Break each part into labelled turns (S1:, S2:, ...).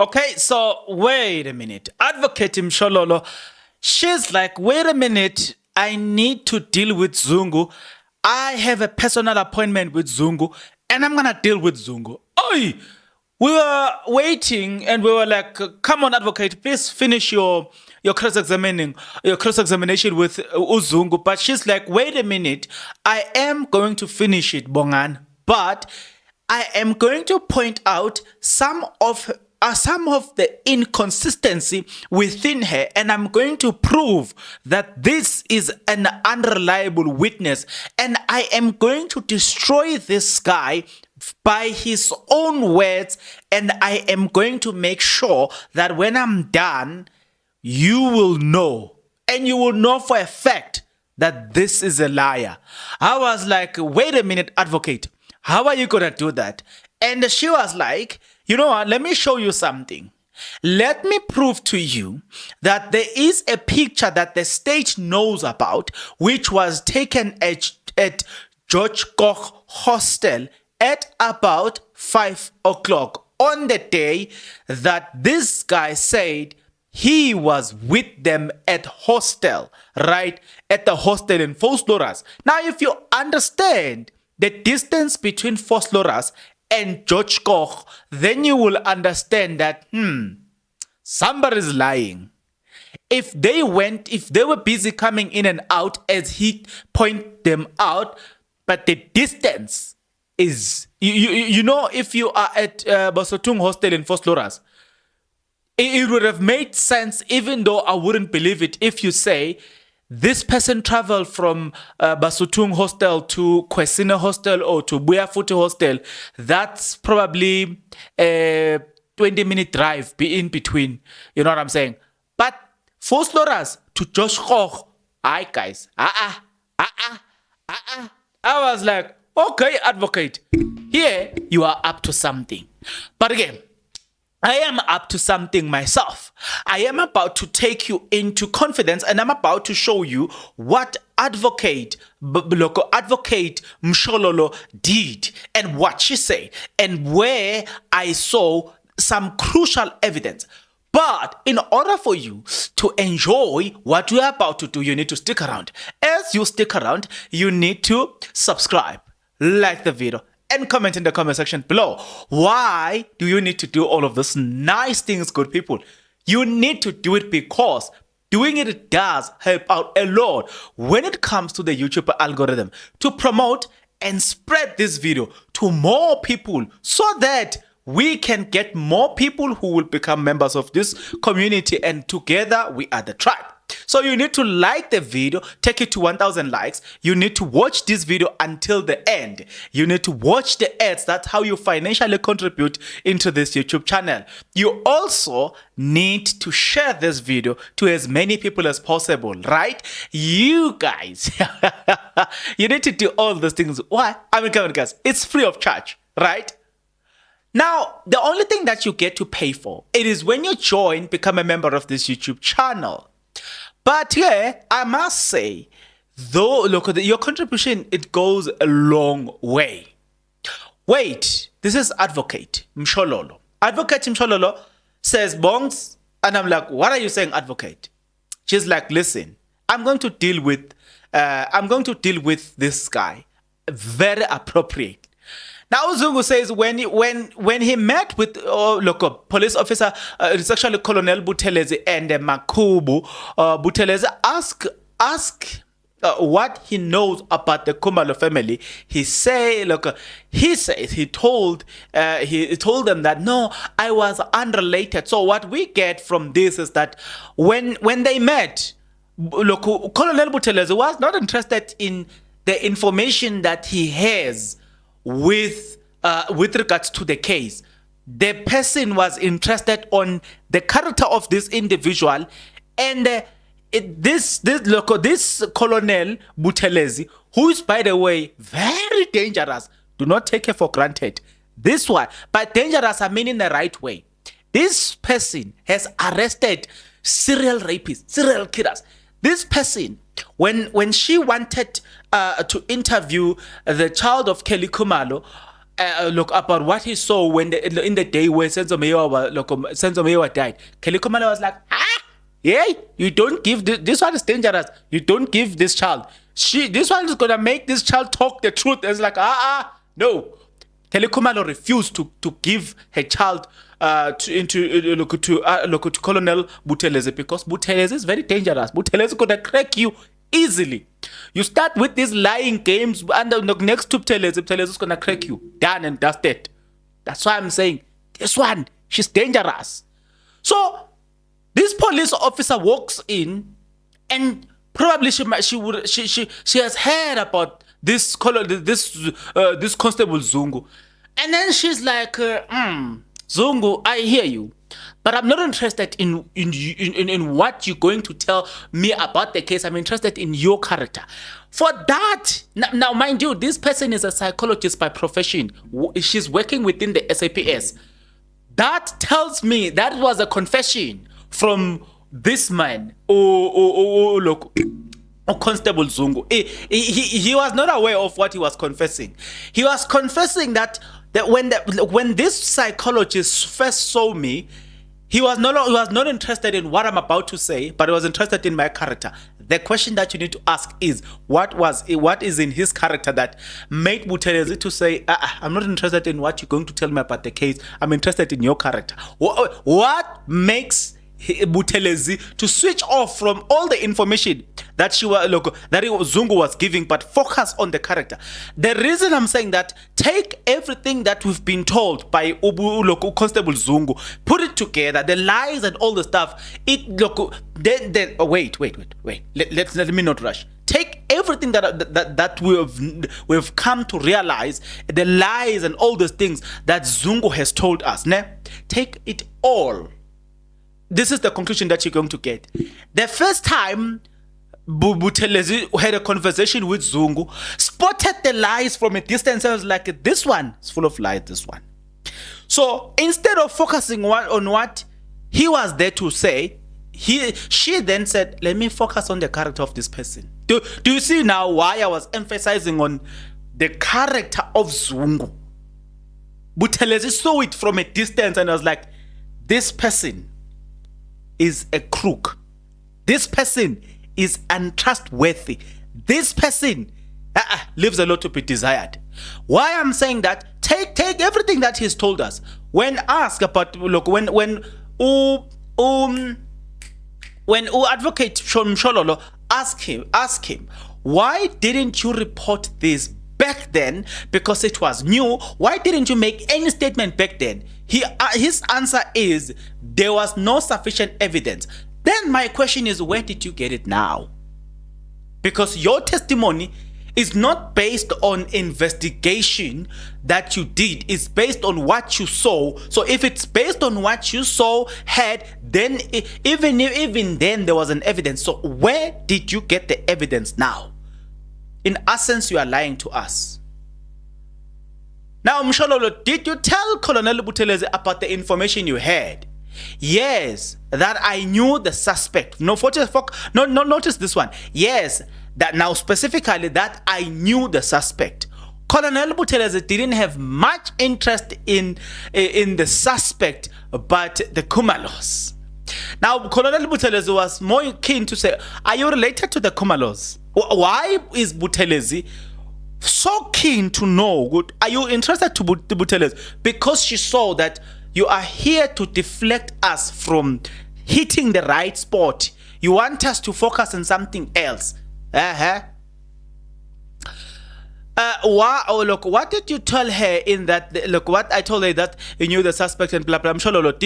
S1: Okay, so wait a minute. Advocate Mshololo, she's like, wait a minute, I need to deal with Zungu. I have a personal appointment with Zungu, and I'm gonna deal with Zungu. Oi! We were waiting and we were like, come on, advocate, please finish your cross-examination with Uzungu. But she's like, wait a minute, I am going to finish it, Bongan, but I am going to point out some of the inconsistency within her, and I'm going to prove that this is an unreliable witness, and I am going to destroy this guy by his own words, and I am going to make sure that when I'm done, you will know, and you will know for a fact that this is a liar. I was like, wait a minute, advocate, how are you gonna do that? And she was like, you know what, let me show you something. Let me prove to you that there is a picture that the state knows about, which was taken at George Koch Hostel at about 5 o'clock on the day that this guy said he was with them at hostel, right? At the hostel in Vosloorus. Now, if you understand the distance between Vosloorus and George Koch, then you will understand that, somebody's lying. If they were busy coming in and out as he point them out, but the distance is, you know, if you are at Basotung Hostel in Vosloorus, it would have made sense, even though I wouldn't believe it, if you say this person traveled from Basutung Hostel to Kwesina Hostel or to Buyafuti Hostel. That's probably a 20-minute drive in between. You know what I'm saying? But Vosloorus to Josh Koch, aye guys, I was like, okay, advocate, here you are up to something. But again, I am up to something myself. I am about to take you into confidence, and I'm about to show you what advocate Mshololo did and what she said and where I saw some crucial evidence. But in order for you to enjoy what we are about to do, you need to stick around. As you stick around, you need to subscribe, like the video, and comment in the comment section below. Why do you need to do all of these nice things, good people? You need to do it because doing it does help out a lot when it comes to the YouTube algorithm to promote and spread this video to more people so that we can get more people who will become members of this community, and together we are the tribe. So you need to like the video, take it to 1,000 likes. You need to watch this video until the end. You need to watch the ads. That's how you financially contribute into this YouTube channel. You also need to share this video to as many people as possible, right? You guys, you need to do all those things. Why? I mean, come on guys, it's free of charge, right? Now, the only thing that you get to pay for, it is when you become a member of this YouTube channel. But yeah, I must say, though, look, your contribution, it goes a long way. Wait, this is Advocate Mshololo. Advocate Mshololo says, Bongs, and I'm like, what are you saying, Advocate? She's like, listen, I'm going to deal with this guy. Very appropriate. Now Zungu says when he met with police officer, it's actually Colonel Buthelezi and Makubu, Buthelezi ask what he knows about the Khumalo family. He told them that no, I was unrelated. So what we get from this is that when they met, Colonel Buthelezi was not interested in the information that he has with regards to the case. The person was interested on the character of this individual, and this Colonel Buthelezi, who is, by the way, very dangerous. Do not take it for granted. This one, but dangerous, I mean in the right way. This person has arrested serial rapists, serial killers. This person, when she wanted to interview the child of Kelly Khumalo, look about what he saw when in the day where Senzo died. Kelly Khumalo was like, yeah, you don't give this one is dangerous. You don't give this child. This one is gonna make this child talk the truth. It's like no. Kelly Khumalo refused to give her child to Colonel Buthelezi because Buthelezi is very dangerous. Buthelezi is gonna crack you easily. You start with these lying games, and the next to Buthelezi is gonna crack you. Done and dusted. That's why I'm saying this one, she's dangerous. So this police officer walks in, and probably she has heard about this Constable Zungu, and then she's like, Zungu, I hear you, but I'm not interested in what you're going to tell me about the case. I'm interested in your character. For that, now mind you, this person is a psychologist by profession. She's working within the SAPS. That tells me that was a confession from this man, look, Constable Zungu. He was not aware of what he was confessing. He was confessing that when this psychologist first saw me, he was not interested in what I'm about to say, but he was interested in my character. The question that you need to ask is, what is in his character that made Buthelezi to say, I'm not interested in what you're going to tell me about the case. I'm interested in your character. What makes Buthelezi to switch off from all the information that Zungu was giving, but focus on the character? The reason I'm saying that, take everything that we've been told by Constable Zungu, put it together, the lies and all the stuff. Wait. Let me not rush. Take everything that we've come to realize, the lies and all those things that Zungu has told us. Take it all. This is the conclusion that you're going to get. The first time Buthelezi had a conversation with Zungu, spotted the lies from a distance, and was like, this one is full of lies, this one. So instead of focusing on what he was there to say, she then said, let me focus on the character of this person. Do you see now why I was emphasizing on the character of Zungu? Buthelezi saw it from a distance and was like, this person is a crook. This person is untrustworthy. This person leaves a lot to be desired. Why I'm saying that, take everything that he's told us. When asked about, look, when Advocate Mshololo ask him, why didn't you report this back then? Because it was new. Why didn't you make any statement back then? His answer is, there was no sufficient evidence. Then my question is, where did you get it now? Because your testimony is not based on investigation that you did. It's based on what you saw. So if it's based on what you saw, heard, then even then there was an evidence. So where did you get the evidence now? In essence, you are lying to us. Now, Mshololo, did you tell Colonel Buthelezi about the information you had? Yes, that I knew the suspect. Notice this one. Yes, that now specifically that I knew the suspect. Colonel Buthelezi didn't have much interest in the suspect, but the Khumalos. Now, Colonel Buthelezi was more keen to say, are you related to the Khumalos? Why is Buthelezi so keen to know? Are you interested to Buthelezi? Because she saw that you are here to deflect us from hitting the right spot. You want us to focus on something else. Look, what did you tell her in that? Look, what I told her that you knew the suspect and blah blah. Mshololo,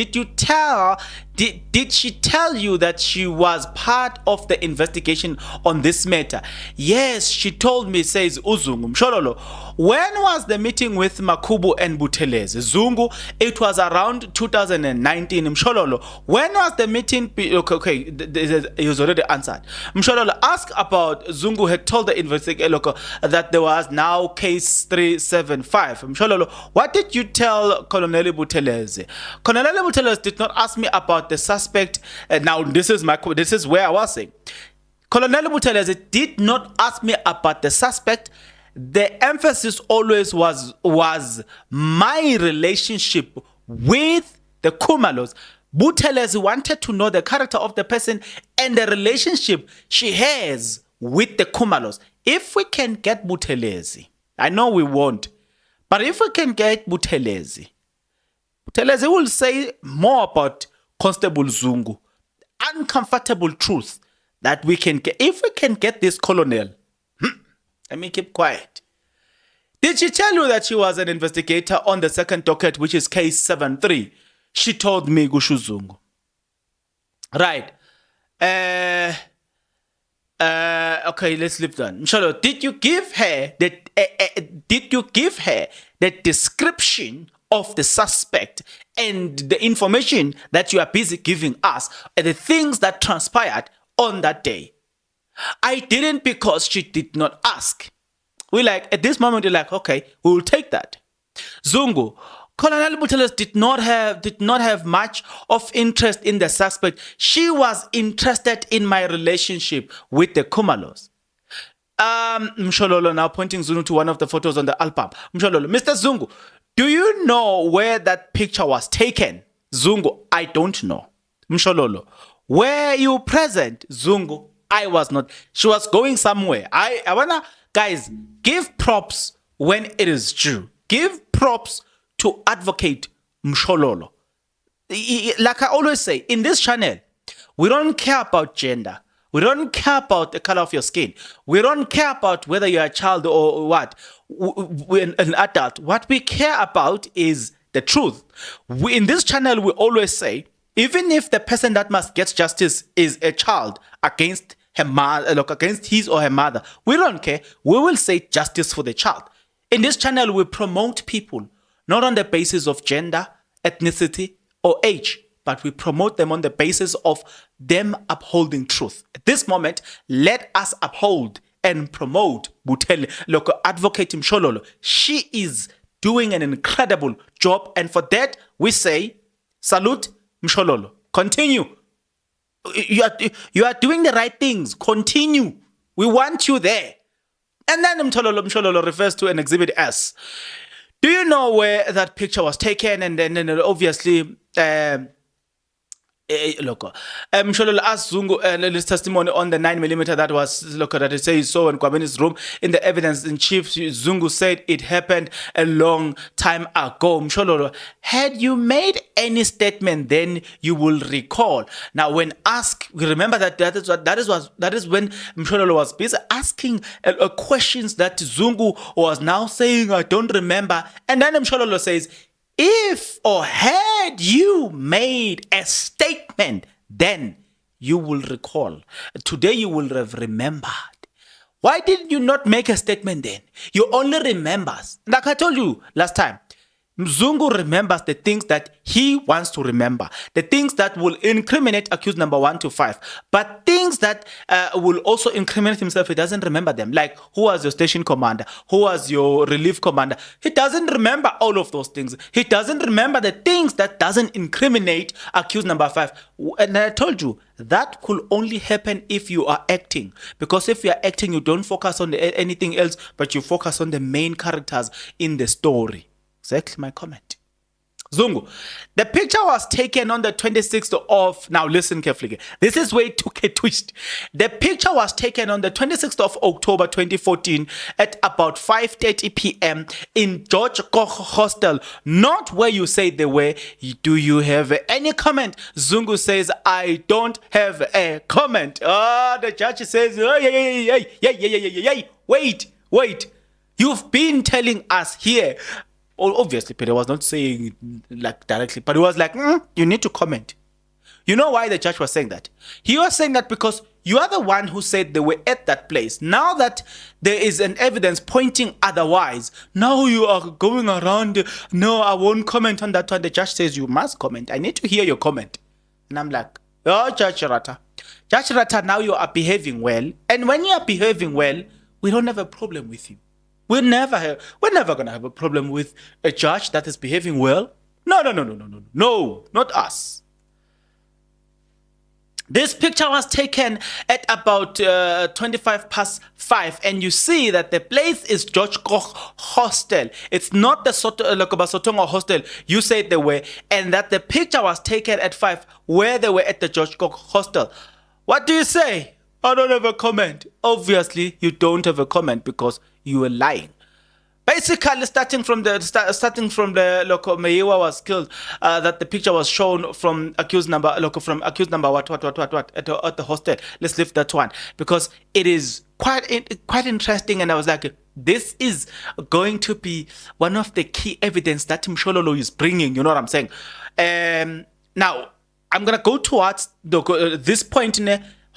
S1: did she tell you that she was part of the investigation on this matter? Yes, she told me, says Uzungu. Mshololo, when was the meeting with Makubu and Buthelezi? Zungu, it was around 2019. Mshololo, when was the meeting? Okay, he was already answered. Mshololo, ask about Zungu had told the investigator that there was now case 375. Mshololo, what did you tell Colonel Buthelezi? Colonel Buthelezi did not ask me about the suspect. Now this is where I was saying. Colonel Buthelezi did not ask me about the suspect, the emphasis always was my relationship with the Khumalos. Buthelezi wanted to know the character of the person and the relationship she has with the Khumalos. If we can get Buthelezi, I know we won't, but if we can get Buthelezi will say more about Constable Zungu. Uncomfortable truth that we can get. If we can get this colonel, let me keep quiet. Did she tell you that she was an investigator on the second docket, which is case 73? She told me, Gushu Zungu. Right. Okay, let's leave that. Mshololo, did you give her the description of the suspect and the information that you are busy giving us and the things that transpired on that day? I didn't, because she did not ask. At this moment, we're like, okay, we will take that. Zungu, Colonel Buthelezi did not have much of interest in the suspect. She was interested in my relationship with the Khumalos. Mshololo now pointing Zungu to one of the photos on the album. Mshololo, Mr. Zungu, do you know where that picture was taken? Zungu, I don't know. Mshololo, were you present? Zungu, I was not. She was going somewhere. I wanna, guys, give props when it is due. Give props to Advocate Mshololo. Like I always say, in this channel, we don't care about gender. We don't care about the color of your skin. We don't care about whether you're a child or what, an adult. What we care about is the truth. In this channel, we always say, even if the person that must get justice is a child against her mother, against his or her mother, we don't care. We will say justice for the child. In this channel, we promote people not on the basis of gender, ethnicity, or age, but we promote them on the basis of them upholding truth. At this moment, let us uphold and promote Advocate Mshololo. She is doing an incredible job, and for that, we say, salute Mshololo. Continue. You are doing the right things. Continue. We want you there. And then Mshololo refers to an Exhibit S. Do you know where that picture was taken? And then obviously, Mshololo asked Zungu his testimony on the 9mm that was that he says he saw in Kwabeni's room. In the evidence in chief, Zungu said it happened a long time ago. Mshololo, had you made any statement then you will recall. Now, when asked, remember that is when Mshololo was busy asking questions that Zungu was now saying, I don't remember. And then Mshololo says, if or had you made a statement, then you will recall. Today you will have remembered. Why did you not make a statement then? You only remembers. Like I told you last time, Zungu remembers the things that he wants to remember, the things that will incriminate accused number 1 to 5, but things that will also incriminate himself, he doesn't remember them. Like, who was your station commander? Who was your relief commander? He doesn't remember all of those things. He doesn't remember the things that doesn't incriminate accused number 5. And I told you, that could only happen if you are acting. Because if you are acting, you don't focus on anything else, but you focus on the main characters in the story. Exactly my comment. Zungu, the picture was taken on the 26th of, now listen carefully, this is where it took a twist. The picture was taken on the 26th of October 2014 at about 5:30 p.m. in George Koch Hostel, not where you say they were. Do you have any comment? Zungu says, I don't have a comment. The judge says, wait. You've been telling us here. Obviously, Peter was not saying it like directly, but he was like, you need to comment. You know why the judge was saying that? He was saying that because you are the one who said they were at that place. Now that there is an evidence pointing otherwise, now you are going around, no, I won't comment on that one. The judge says you must comment. I need to hear your comment. And I'm like, oh, Judge Rata. Judge Rata, now you are behaving well. And when you are behaving well, we don't have a problem with you. We're never going to have a problem with a judge that is behaving well. No, not us. This picture was taken at about 5:25, and you see that the place is George Koch Hostel. It's not the Sotongo Hostel you said they were, and that the picture was taken at 5 where they were at the George Koch Hostel. What do you say? I don't have a comment. Obviously, you don't have a comment because you were lying. Basically, starting from the local Meiwa was killed. That the picture was shown from accused number what at the hostel. Let's leave that one because it is quite interesting. And I was like, this is going to be one of the key evidence that Mshololo is bringing. You know what I'm saying? Now I'm gonna go towards this point.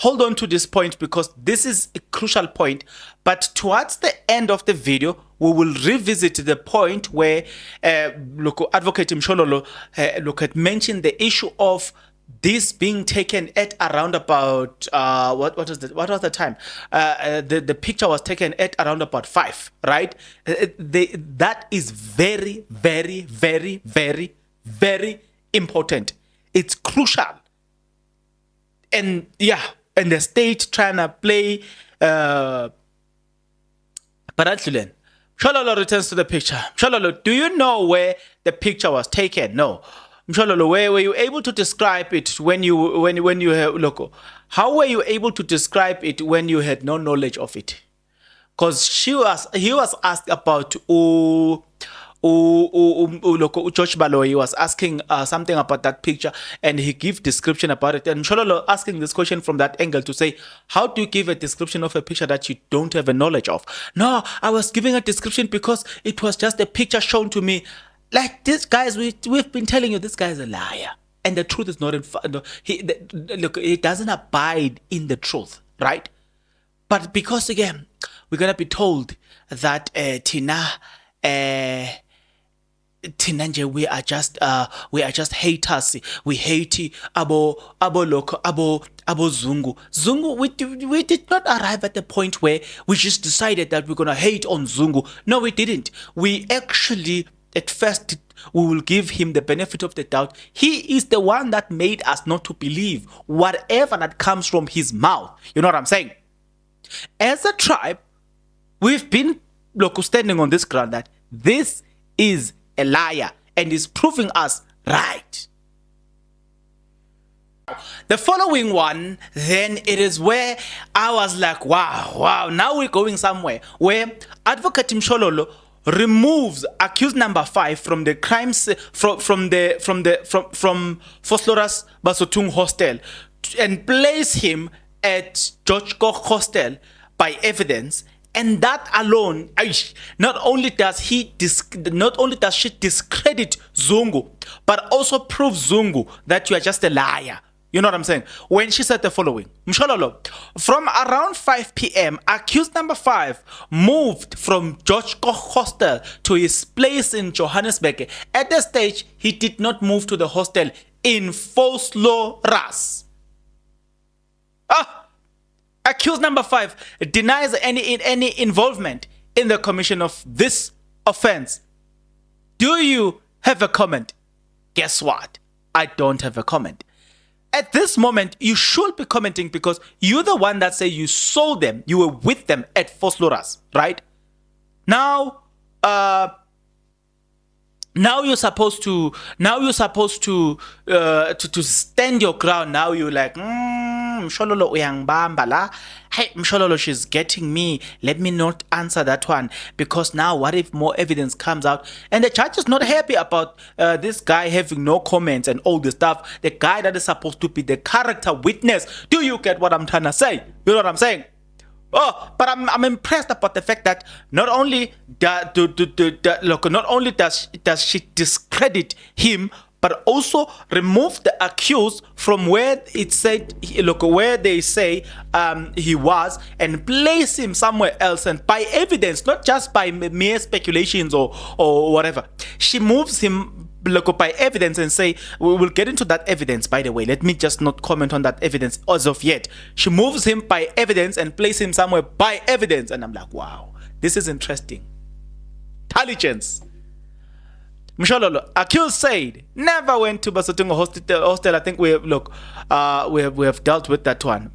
S1: Hold on to this point because this is a crucial point. But towards the end of the video, we will revisit the point where Advocate Mshololo had mentioned the issue of this being taken at around about what was the time? The picture was taken at around about 5, right? That is very, very, very, very, very important. It's crucial. And yeah, and the state trying to play but actually Mshololo returns to the picture. Mshololo, do you know where the picture was taken? No. Mshololo, where were you able to describe it when you had loco? How were you able to describe it when you had no knowledge of it? Because he was asked about George Balo, he was asking something about that picture and he gave description about it. And Mshololo asking this question from that angle to say, how do you give a description of a picture that you don't have a knowledge of? No, I was giving a description because it was just a picture shown to me. Like this guys, we've been telling you this guy is a liar. And the truth is not in he doesn't abide in the truth, right? But because again, we're gonna be told that Tina nje we are just haters. We hate abo Zungu. We did not arrive at the point where we just decided that we're gonna hate on Zungu. No, we didn't. We actually at first we will give him the benefit of the doubt. He is the one that made us not to believe whatever that comes from his mouth. You know what I'm saying? As a tribe, we've been standing on this ground that this is a liar and is proving us right. The following one, then it is where I was like, wow, now we're going somewhere where Advocate Mshololo removes accused number 5 from the crimes from Fosloras Basotung Hostel and place him at George Koch Hostel by evidence. And that alone, not only does she discredit Zungu, but also proves Zungu that you are just a liar. You know what I'm saying? When she said the following, Mshololo, from around 5 p.m., accused number 5 moved from George Koch Hostel to his place in Johannesburg. At the stage, he did not move to the hostel in Vosloorus. Accused number 5 denies any involvement in the commission of this offense. Do you have a comment? Guess what? I don't have a comment. At this moment, you should be commenting because you're the one that say you saw them, you were with them at Vosloorus, right? Now you're supposed to stand your ground. Now you're like, Mshololo uyangbamba la. Hey, Mshololo, she's getting me. Let me not answer that one because now what if more evidence comes out and the judge is not happy about this guy having no comments and all this stuff. The guy that is supposed to be the character witness. Do you get what I'm trying to say? You know what I'm saying? Oh, but I'm impressed about the fact that not only does she discredit him, but also remove the accused from where it said, where they say he was, and place him somewhere else, and by evidence, not just by mere speculations or whatever. She moves him by evidence and say, we will get into that evidence, by the way. Let me just not comment on that evidence as of yet. She moves him by evidence and place him somewhere by evidence. And I'm like, wow, this is interesting. Intelligence. Mshololo, accused said never went to Basotho hostel. I think we have we have dealt with that one.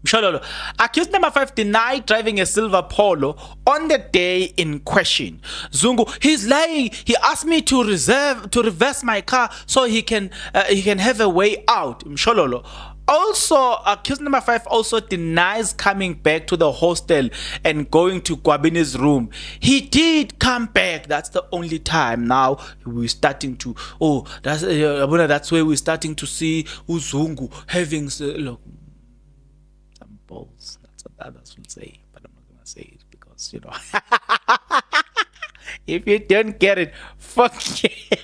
S1: Mshololo, accused number 5 denied driving a silver Polo on the day in question. Zungu, he's lying. He asked me to reverse my car so he can have a way out. Mshololo. Also, accused number 5 also denies coming back to the hostel and going to Kwabini's room. He did come back. That's the only time. Now we're starting to that's where we're starting to see Uzungu having look. That's what others will say, but I'm not gonna say it because if you don't get it, fuck it.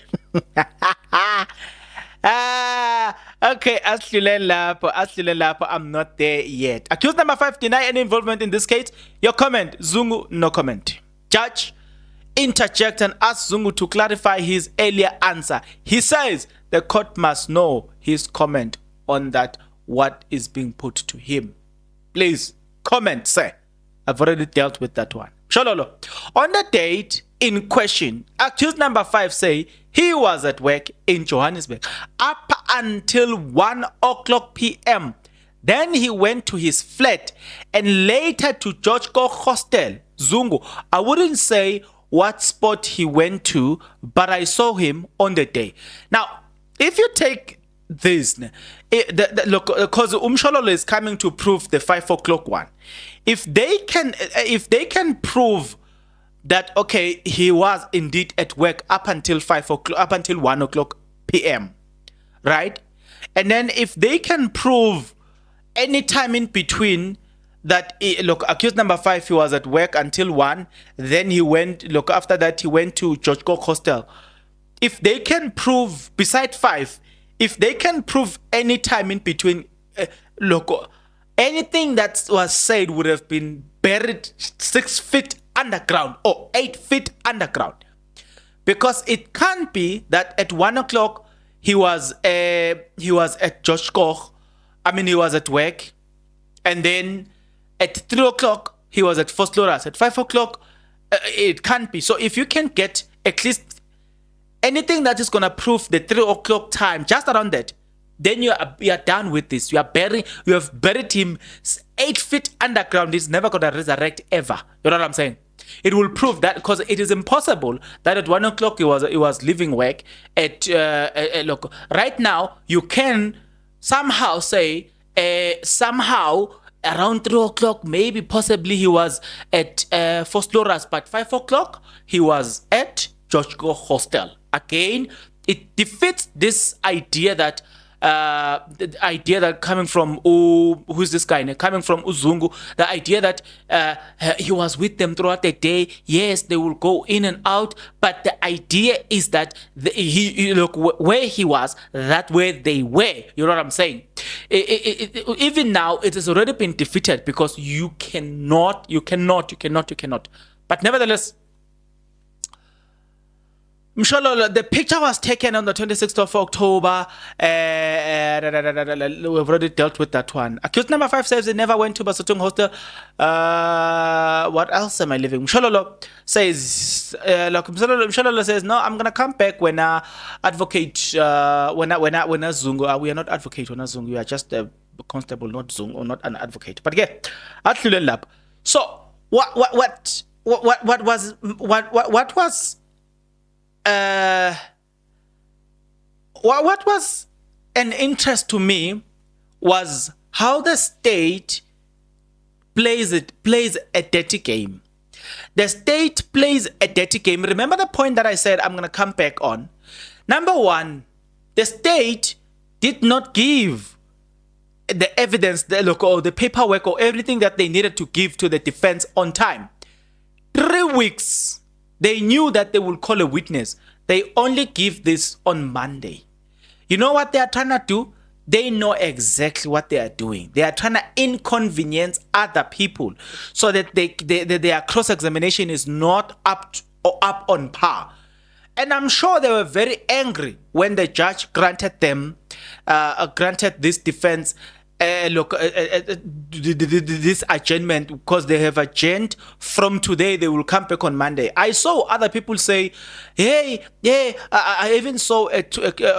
S1: Okay, Aslile I'm not there yet. Accused number 5 deny any involvement in this case. Your comment, Zungu, no comment. Judge interject and ask Zungu to clarify his earlier answer. He says the court must know his comment on that, what is being put to him. Please comment, sir. I've already dealt with that one. Mshololo, on the date in question, accused number 5 say he was at work in Johannesburg up until 1 o'clock p.m. Then he went to his flat and later to George Koch Hostel. Zungu, I wouldn't say what spot he went to, but I saw him on the day. Now, if you take this, look, because Mshololo is coming to prove the 5 o'clock one. If they can prove that okay, he was indeed at work up until 5 o'clock, up until 1 o'clock p.m., right? And then if they can prove any time in between that, look, accused number 5, he was at work until 1, then he went, look, after that he went to George Koch Hostel. If they can prove, beside 5, if they can prove any time in between, look, anything that was said would have been buried 6 feet underground or 8 feet underground, because it can't be that at 1 o'clock he was at George Koch. I mean, he was at work, and then at 3 o'clock he was at First Loras. At 5 o'clock, it can't be. So if you can get at least anything that is gonna prove the 3 o'clock time, just around that, then you are done with this. You have buried him 8 feet underground. He's never gonna resurrect ever. You know what I'm saying? It will prove that, because it is impossible that at 1 o'clock he was leaving work. Look, right now you can somehow say somehow around 3 o'clock, maybe possibly he was at First Loras, but 5 o'clock he was at George Koch Hostel. Again, it defeats this idea that the idea that coming from who's this guy? Coming from Uzungu, the idea that he was with them throughout the day. Yes, they will go in and out, but the idea is that he look where he was, that where they were. You know what I'm saying? Even now, it has already been defeated, because you cannot. But nevertheless, Mshololo, the picture was taken on the 26th of October. We've already dealt with that one. Accused number 5 says they never went to Basotho hostel. What else am I leaving? Mshololo says, Mshololo says, no, I'm gonna come back when advocate when Zungu. We are not advocate when Zungu. We are just a constable, not Zungu, or not an advocate. But yeah, so what was an interest to me was how the state plays a dirty game. The state plays a dirty game. Remember the point that I said I'm going to come back on? Number one, the state did not give the evidence, the paperwork or everything that they needed to give to the defense on time. 3 weeks. They knew that they will call a witness. They only give this on Monday. You know what they are trying to do? They know exactly what they are doing. They are trying to inconvenience other people so that their cross-examination is not up on par. And I'm sure they were very angry when the judge granted this defense look, this adjournment, because they have adjourned from today, they will come back on Monday. I saw other people say, hey, yeah, I even saw a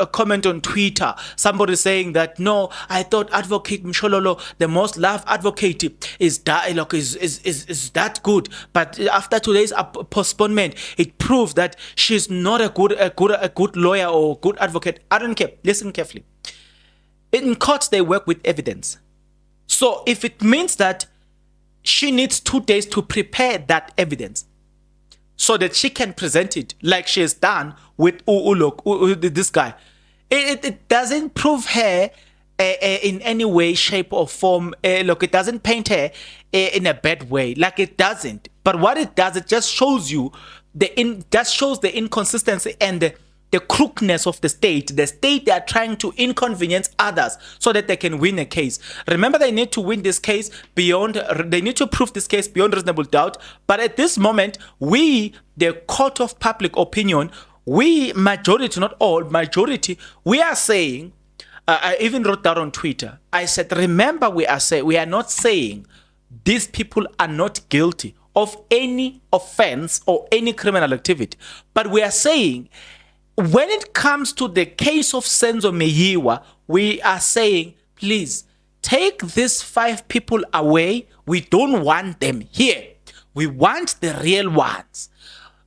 S1: comment on Twitter, somebody saying that, no, I thought Advocate Mshololo, the most loved advocate, is that good. But after today's postponement, it proves that she's not a good lawyer or good advocate. I don't care. Listen carefully. In court, they work with evidence. So if it means that she needs 2 days to prepare that evidence so that she can present it like she has done with this guy, it doesn't prove her in any way, shape, or form. It doesn't paint her in a bad way. Like, it doesn't. But what it does, it just shows you the inconsistency and the crookedness of the state. The state, they are trying to inconvenience others so that they can win a case. Remember, they need to win this case they need to prove this case beyond reasonable doubt. But at this moment, we, the court of public opinion, we, majority, not all, majority, we are saying, I even wrote that on Twitter. I said, remember, we are not saying these people are not guilty of any offense or any criminal activity. But we are saying, when it comes to the case of Senzo Meyiwa, we are saying, please take these 5 people away. We don't want them here. We want the real ones.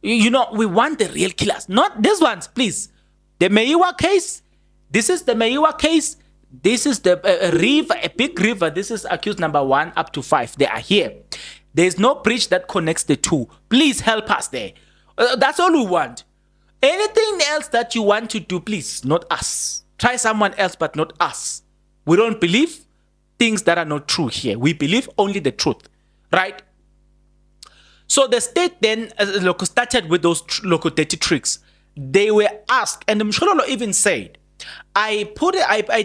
S1: We want the real killers, not these ones, please. The Meyiwa case, this is the Meyiwa case. This is the river, a big river. This is accused number 1 up to 5. They are here. There's no bridge that connects the two. Please help us there. That's all we want. Anything else that you want to do, please, not us. Try someone else, but not us. We don't believe things that are not true here. We believe only the truth, right? So the state then started with those dirty tricks. They were asked, and Mshololo even said, I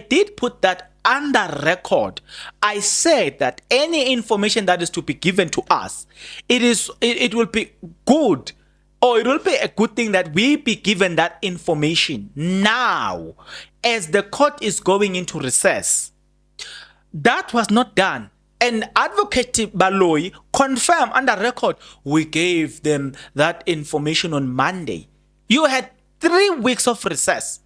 S1: did put that under record. I said that any information that is to be given to us, it will be good. Or it will be a good thing that we be given that information now as the court is going into recess. That was not done. And Advocate Baloyi confirmed under record, we gave them that information on Monday. You had 3 weeks of recess.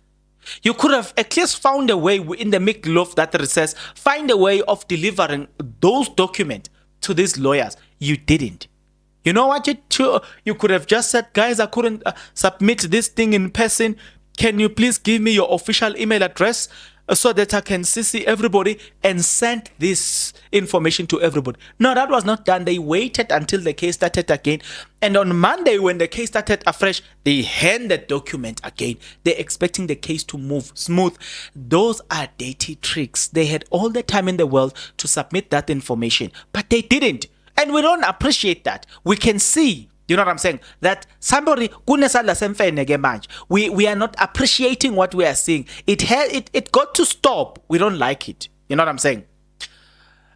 S1: You could have at least found a way in the middle of that recess, find a way of delivering those documents to these lawyers. You didn't. You know what you could have just said, guys, I couldn't submit this thing in person. Can you please give me your official email address so that I can CC everybody and send this information to everybody? No, that was not done. They waited until the case started again. And on Monday, when the case started afresh, they hand the document again. They're expecting the case to move smooth. Those are dirty tricks. They had all the time in the world to submit that information, but they didn't. And we don't appreciate that. We can see, you know what I'm saying, that somebody, we are not appreciating what we are seeing. It got to stop. We don't like it. You know what I'm saying?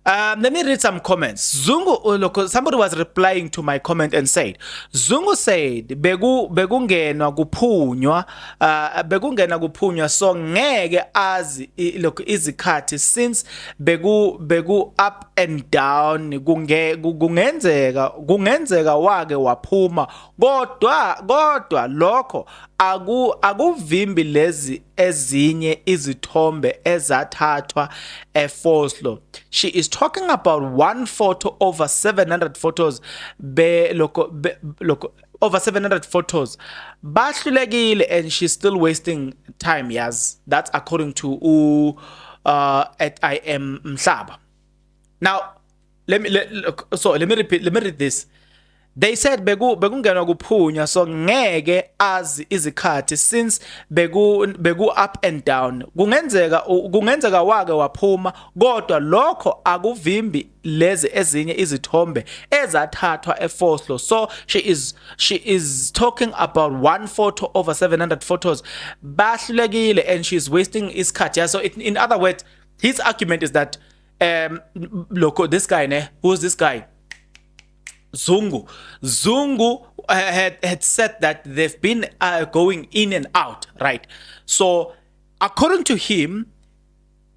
S1: Let me read some comments. Zungu, look, somebody was replying to my comment and said, Zungu said, begungenwa kuphunywa so ngeke azi look izikhathi since begu up and down kungenzeka wake waphuma kodwa lokho akuvimbi lezi ezinye izithombe ezathathwa eFoslo. She is talking about one photo over 700 photos. Over 700 photos. Bahlulekile, and she's still wasting time. Yes, that's according to at I am Mhlaba. Now, let me repeat. Let me read this. They said bekungenwa kuphunywa so ngeke azi izikhathi since begu up and down kungenzeka wake waphuma kodwa lokho akuvimbi lezi ezinye izithombe ezathathwa eFoslo. So she is talking about one photo over 700 photos. Bahlulekile, and she's wasting isikhathi. Yeah, so in other words, his argument is that look, this guy who's this guy? Zungu had said that they've been going in and out, right? So according to him,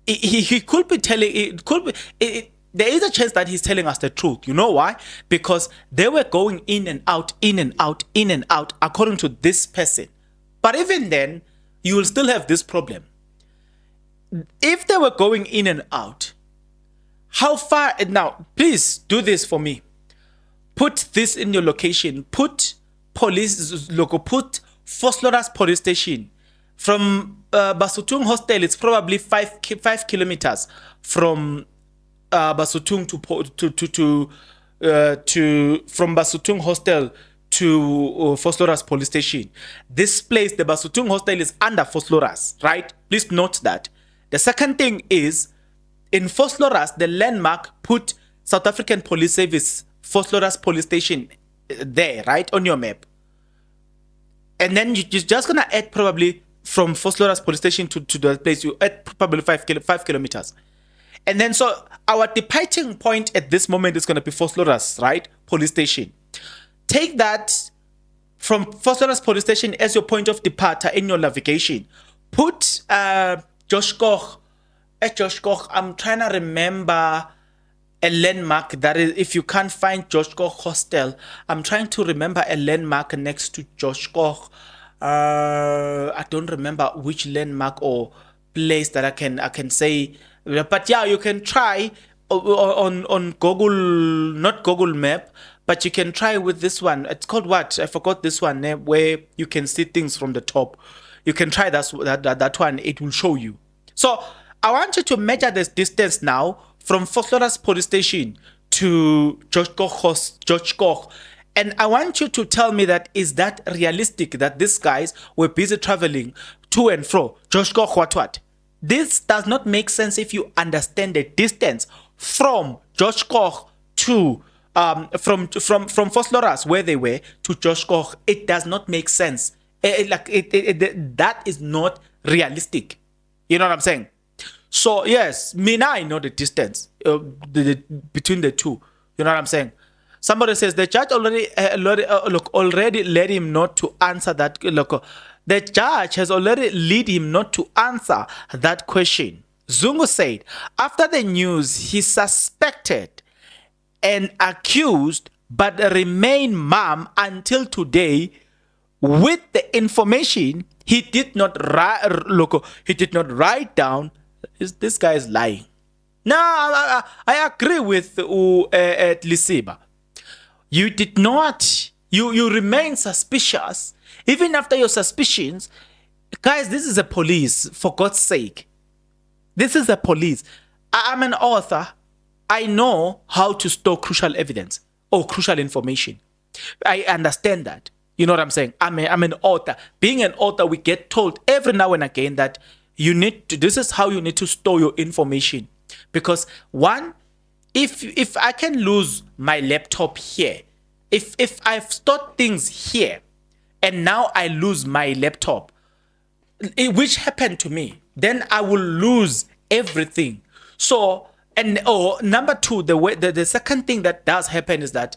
S1: he could be telling, it could be, there is a chance that he's telling us the truth. You know why? Because they were going in and out, in and out, in and out, according to this person. But even then, you will still have this problem. If they were going in and out, how far? Now, please do this for me. Put this in your location. Put police local. Put Vosloorus police station. From Basutung Hostel, it's probably 5 kilometers from Basutung from Basutung Hostel to Vosloorus police station. This place, the Basutung Hostel, is under Vosloorus, right? Please note that. The second thing is, in Vosloorus, the landmark, put South African Police Service Vosloorus police station there, right, on your map. And then you're just gonna add probably from Vosloorus police station to the place, you add probably 5 kilometers. And then so our departing point at this moment is gonna be Vosloorus, right, police station. Take that from Vosloorus police station as your point of departure in your navigation. Put Josh Koch. At Josh Koch, I'm trying to remember a landmark that is, if you can't find Josh Koch Hostel, I'm trying to remember a landmark next to Josh Koch. I don't remember which landmark or place that I can say, but yeah, you can try on Google, not Google Map, but you can try with this one. It's called what? I forgot this one, where you can see things from the top. You can try that one. It will show you. So I want you to measure this distance now from Vosloorus police station to George Koch. And I want you to tell me that is that realistic that these guys were busy traveling to and fro. George Koch, what? This does not make sense if you understand the distance from George Koch to from Vosloorus, where they were, to George Koch. It does not make sense. That is not realistic. You know what I'm saying? So yes, I know the distance between the two. You know what I'm saying? Somebody says the judge already led him not to answer that. Look, the judge has already led him not to answer that question. Zungu said after the news, he suspected and accused, but remained mum until today. With the information he did not write down. This guy is lying. No, I agree with Lisiba. You did not. You remain suspicious even after your suspicions. Guys, this is a police, for God's sake. This is a police. I'm an author. I know how to store crucial evidence or crucial information. I understand that. You know what I'm saying? I'm an author. Being an author, we get told every now and again that you need to, this is how you need to store your information. Because one, if I can lose my laptop here, if I've stored things here and now I lose my laptop, which happened to me, then I will lose everything. So, number two, the second thing that does happen is that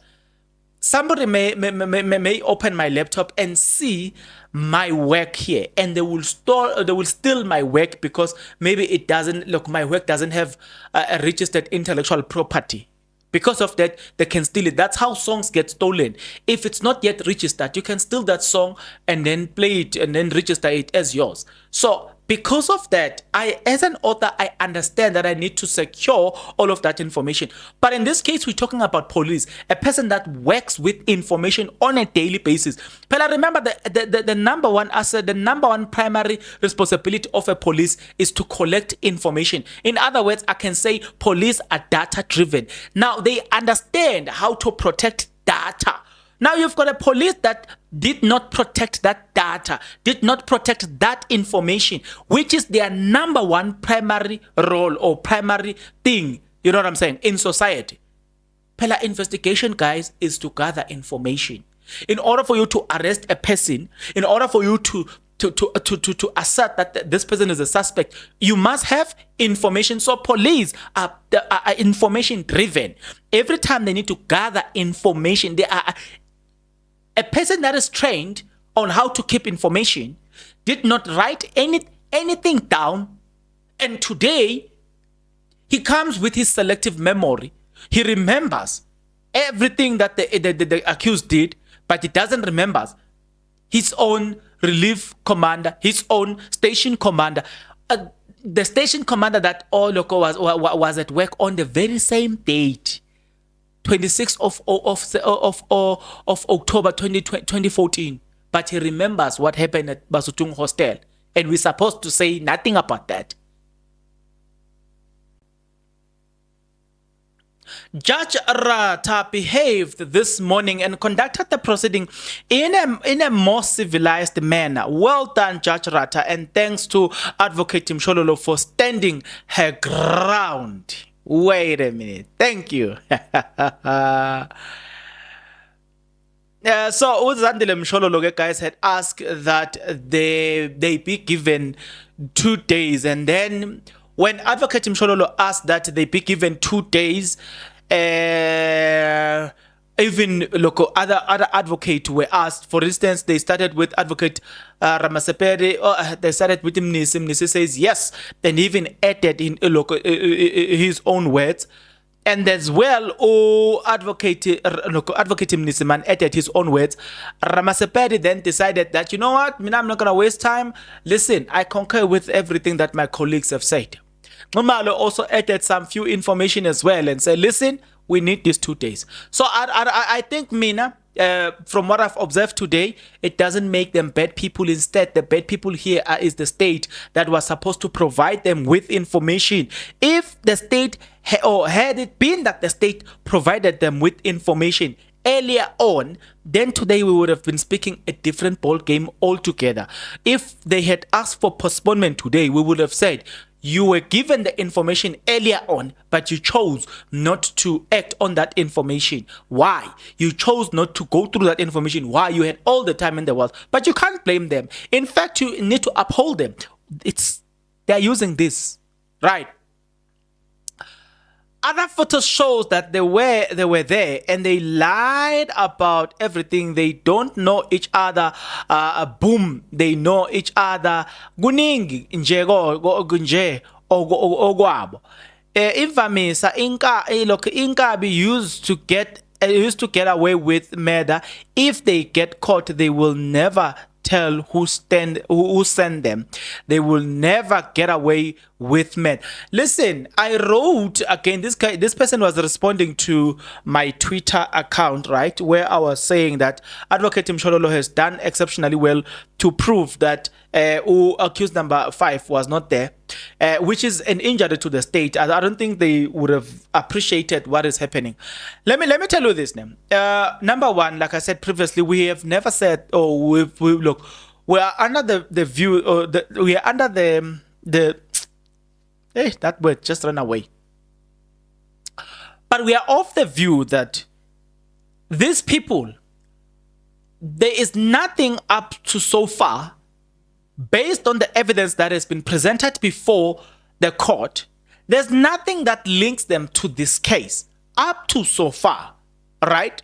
S1: somebody may open my laptop and see my work here, and they will steal my work because maybe it doesn't look, my work doesn't have a registered intellectual property. Because of that, they can steal it. That's how songs get stolen. If it's not yet registered, you can steal that song and then play it and then register it as yours. So because of that, as an author, I understand that I need to secure all of that information. But in this case, we're talking about police, a person that works with information on a daily basis. But I remember the number one asset, the number one primary responsibility of a police is to collect information. In other words, I can say police are data driven. Now they understand how to protect data. Now you've got a police that did not protect that data, did not protect that information, which is their number one primary role or primary thing, you know what I'm saying, in society. Pella investigation, guys, is to gather information. In order for you to arrest a person, in order for you to assert that this person is a suspect, you must have information. So police are information driven. Every time they need to gather information, they are a person that is trained on how to keep information, did not write anything down, and today He comes with his selective memory. He remembers everything that the accused did, but he doesn't remember his own relief commander, his own station commander. The station commander that Oloko was at work on the very same date, 26th of October 2014. But he remembers what happened at Basutung Hostel. And we're supposed to say nothing about that. Judge Rata behaved this morning and conducted the proceeding in a more civilized manner. Well done, Judge Rata, and thanks to Advocate Mshololo for standing her ground. Wait a minute. Thank you. So Uzandile Mshololo guys had asked that they be given 2 days, and then when Advocate Mshololo asked that they be given 2 days, even local other advocates were asked. For instance, they started with Advocate Ramasepere. They started with Mnisi. Mnisi says yes, then even added in his own words. And as well, Advocate Mnisiman added his own words. Ramasepere then decided that, you know what, I'm not going to waste time. Listen, I concur with everything that my colleagues have said. Ngumalo also added some few information as well and said, listen, we need these 2 days. So I think, Mina, from what I've observed today, it doesn't make them bad people. Instead, the bad people here is the state that was supposed to provide them with information. If the state, or had it been that the state provided them with information earlier on, then today we would have been speaking a different ball game altogether. If they had asked for postponement today, we would have said, you were given the information earlier on, but you chose not to act on that information. Why? You chose not to go through that information. Why? You had all the time in the world, but you can't blame them. In fact, you need to uphold them. They're using this, right? Other photos shows that they were there and they lied about everything. They don't know each other. Boom, they know each other. Kuningi nje nje ogwabo. Imvamisa Inkabi used to get away with murder. If they get caught, they will never tell who sent them. They will never get away with men. Listen, I wrote again. This person was responding to my Twitter account, right, where I was saying that Advocate Mshololo has done exceptionally well to prove that accused number 5 was not there, which is an injury to the state. I don't think they would have appreciated what is happening. Let me tell you this now. Number one, like I said previously, we have never said, look, we are under the view, or we are under the that word just ran away. But we are of the view that these people, there is nothing up to so far, based on the evidence that has been presented before the court, there's nothing that links them to this case up to so far, right?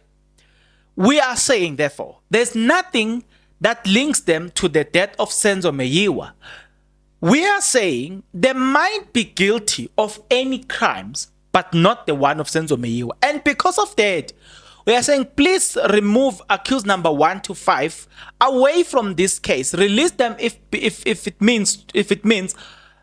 S1: We are saying, therefore, there's nothing that links them to the death of Senzo Meyiwa. We are saying they might be guilty of any crimes, but not the one of Senzo Meyiwa. And because of that, we are saying, please remove accused number 1 to 5 away from this case. Release them if it means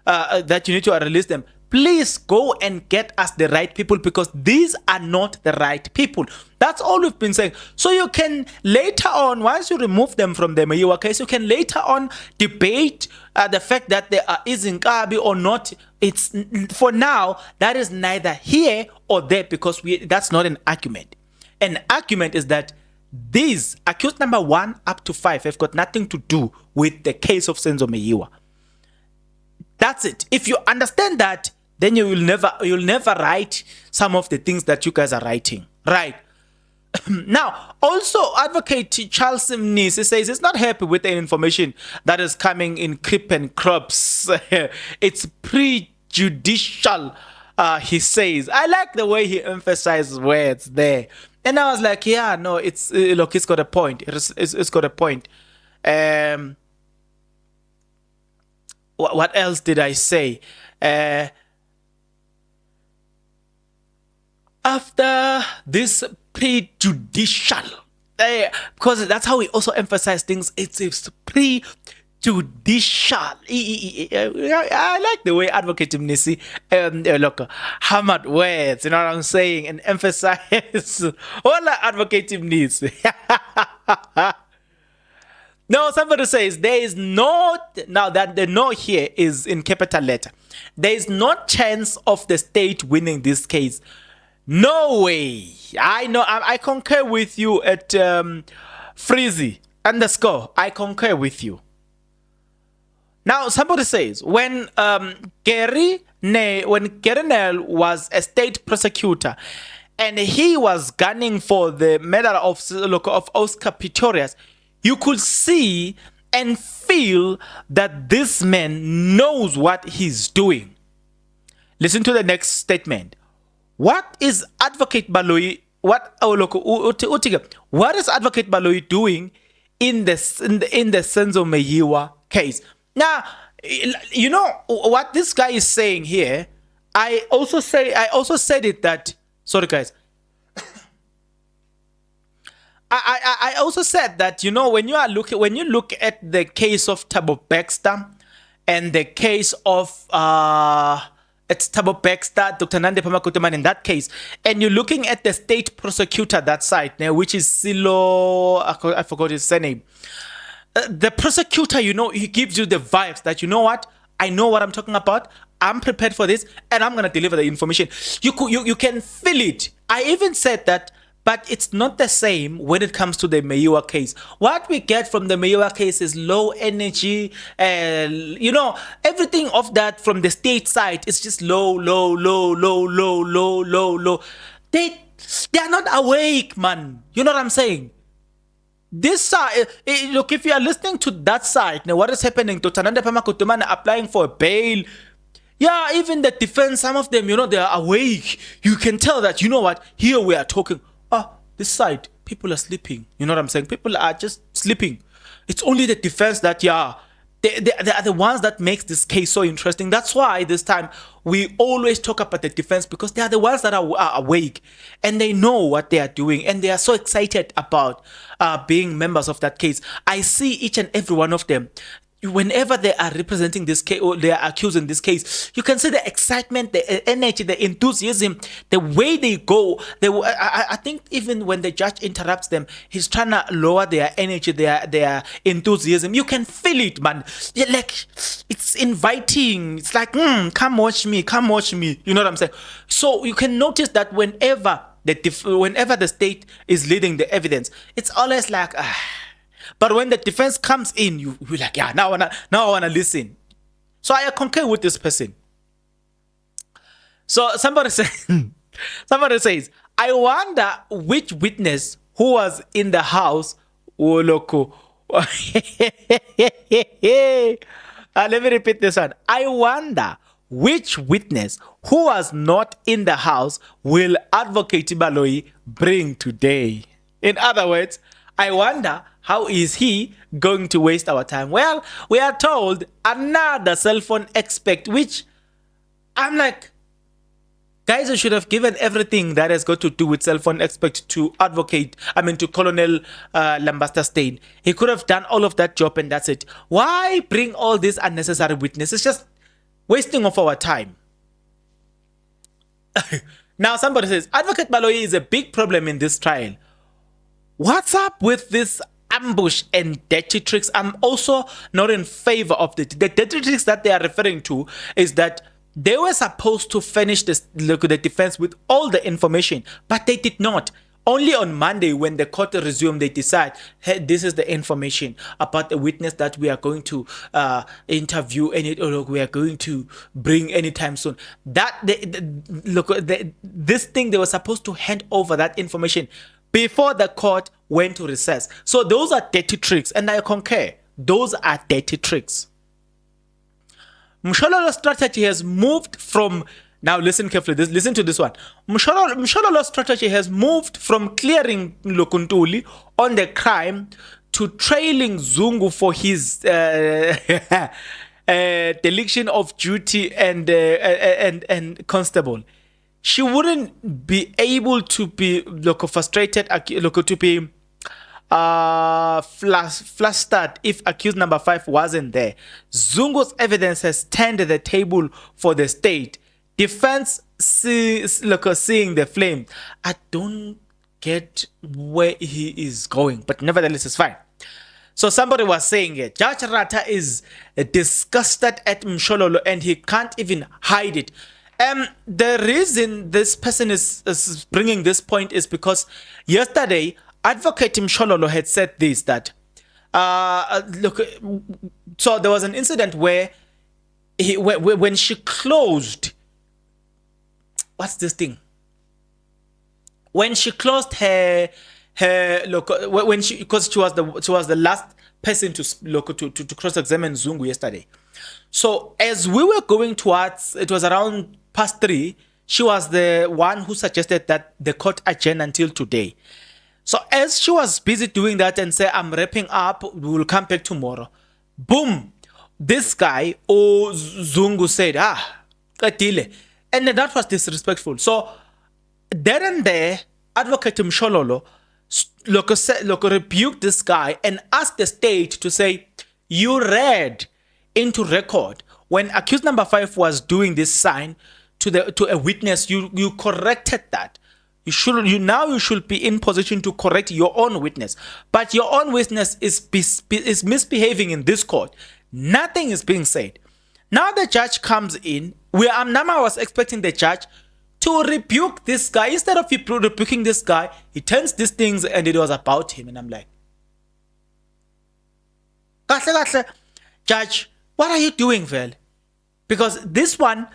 S1: that you need to release them. Please go and get us the right people, because these are not the right people. That's all we've been saying. So you can later on, once you remove them from the Meyiwa case, you can later on debate the fact that they are Izinkabi or not. It's, for now, that is neither here or there, because that's not an argument. An argument is that these accused number 1 up to 5 have got nothing to do with the case of Senzo Meyiwa. That's it. If you understand that, then you'll never write some of the things that you guys are writing, right? Now, also, Advocate Charles Mnisi says he's not happy with the information that is coming in creep and crops. It's prejudicial, he says. I like the way he emphasizes words there. And I was like, yeah, no, look, it's got a point. It's got a point. What else did I say? after this prejudicial, because that's how we also emphasize things, it's prejudicial. I like the way Advocate Mnisi look, hammered words, you know what I'm saying, and emphasize all that Advocate needs. No, somebody says there is no, now that the no here is in capital letter. There is no chance of the state winning this case. No way. I know, I concur with you at Freezy _ I concur with you. Now, somebody says when Gary Nell was a state prosecutor and he was gunning for the medal of Oscar Pistorius, you could see and feel that this man knows what he's doing. Listen to the next statement. What is Advocate Baloyi? What is Advocate Baloyi doing in the Senzo Meyiwa case? Now, you know what this guy is saying here. I also said it that. Sorry, guys. I also said that, you know, when you look at the case of Thabo Baxter and the case of it's Thabo Baxter, Dr. Nande Pamakutuman in that case, and you're looking at the state prosecutor that side now, which is Silo, I forgot his surname. The prosecutor, you know, he gives you the vibes that, you know what, I know what I'm talking about. I'm prepared for this, and I'm gonna deliver the information. You can feel it. I even said that. But it's not the same when it comes to the Meyiwa case. What we get from the Meyiwa case is low energy, you know, everything of that from the state side is just low. They are not awake, man. You know what I'm saying? This side, look, if you are listening to that side, now what is happening to Tananda Pamakutumana applying for bail? Yeah, even the defense, some of them, you know, they are awake. You can tell that, you know what, here we are talking. This side, people are sleeping. You know what I'm saying? People are just sleeping. It's only the defense that, yeah, they are the ones that makes this case so interesting. That's why this time we always talk about the defense, because they are the ones that are awake and they know what they are doing and they are so excited about being members of that case. I see each and every one of them. Whenever they are representing this case or they are accusing this case, you can see the excitement, the energy, the enthusiasm, the way they go. I think even when the judge interrupts them, he's trying to lower their energy, their enthusiasm. You can feel it, man. Like, it's inviting. It's like, come watch me, come watch me. You know what I'm saying? So you can notice that whenever the state is leading the evidence, it's always like, but when the defense comes in, you're like, yeah, now I wanna listen. So I concur with this person. So somebody says, I wonder which witness who was in the house. Oh, loco. Let me repeat this one. I wonder which witness who was not in the house will Advocate Baloyi bring today. In other words, I wonder, how is he going to waste our time? Well, we are told another cell phone expert, which I'm like, guys, you should have given everything that has got to do with cell phone expert to to Colonel Lambasta Steyn. He could have done all of that job and that's it. Why bring all these unnecessary witnesses? It's just wasting of our time. Now somebody says, Advocate Baloyi is a big problem in this trial. What's up with this ambush and dirty tricks? I'm also not in favor of the dirty tricks that they are referring to. Is that they were supposed to finish the defense with all the information, but they did not. Only on Monday, when the court resumed, they decide, hey, this is the information about the witness that we are going to interview or we are going to bring anytime soon. This thing, they were supposed to hand over that information before the court went to recess. So those are dirty tricks, and I concur. Those are dirty tricks. Mshololo's strategy has moved from, now listen carefully, listen to this one. Mshololo's strategy has moved from clearing Lokuntuli on the crime to trailing Zungu for his dereliction of duty and Constable. she wouldn't be able to be frustrated, to be flustered if accused number 5 wasn't there. Zungu's evidence has turned the table for the state. Defense seeing the flame. I don't get where he is going, but nevertheless, it's fine. So somebody was saying it. Judge Rata is disgusted at Mshololo and he can't even hide it. The reason this person is bringing this point is because yesterday, Advocate Mshololo had said this, that, so there was an incident where when she closed, what's this thing? When she closed her because she was the last person to cross-examine Zungu yesterday. So as we were going towards, it was around past 3, she was the one who suggested that the court adjourn until today. So as she was busy doing that and say, I'm wrapping up, we will come back tomorrow. Boom! This guy, Zungu, said, Katile. And that was disrespectful. So there and there, Advocate Mshololo rebuked this guy and asked the state to say, you read into record when accused number 5 was doing this sign to a witness, you corrected that. You should be in position to correct your own witness, but your own witness is misbehaving in this court. Nothing is being said. Now the judge comes in. I was expecting the judge to rebuke this guy. Instead of rebuking this guy, he turns these things and it was about him. And I'm like, Judge, what are you doing, Vel? Because this one,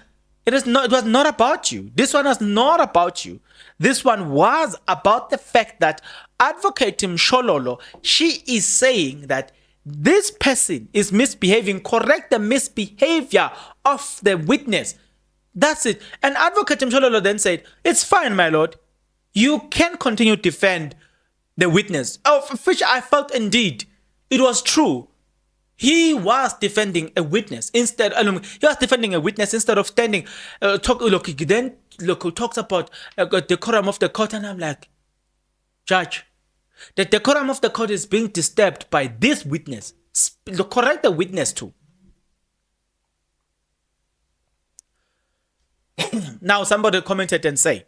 S1: it was not about you. This one was not about you. This one was about the fact that Advocate Mshololo, she is saying that this person is misbehaving. Correct the misbehavior of the witness. That's it. And Advocate Mshololo then said, it's fine, my lord. You can continue to defend the witness. Of which I felt indeed it was true. He was defending a witness instead. He was defending a witness instead of standing. Talks about the decorum of the court, and I'm like, Judge, the decorum of the court is being disturbed by this witness. Correct the witness too. Now somebody commented and say,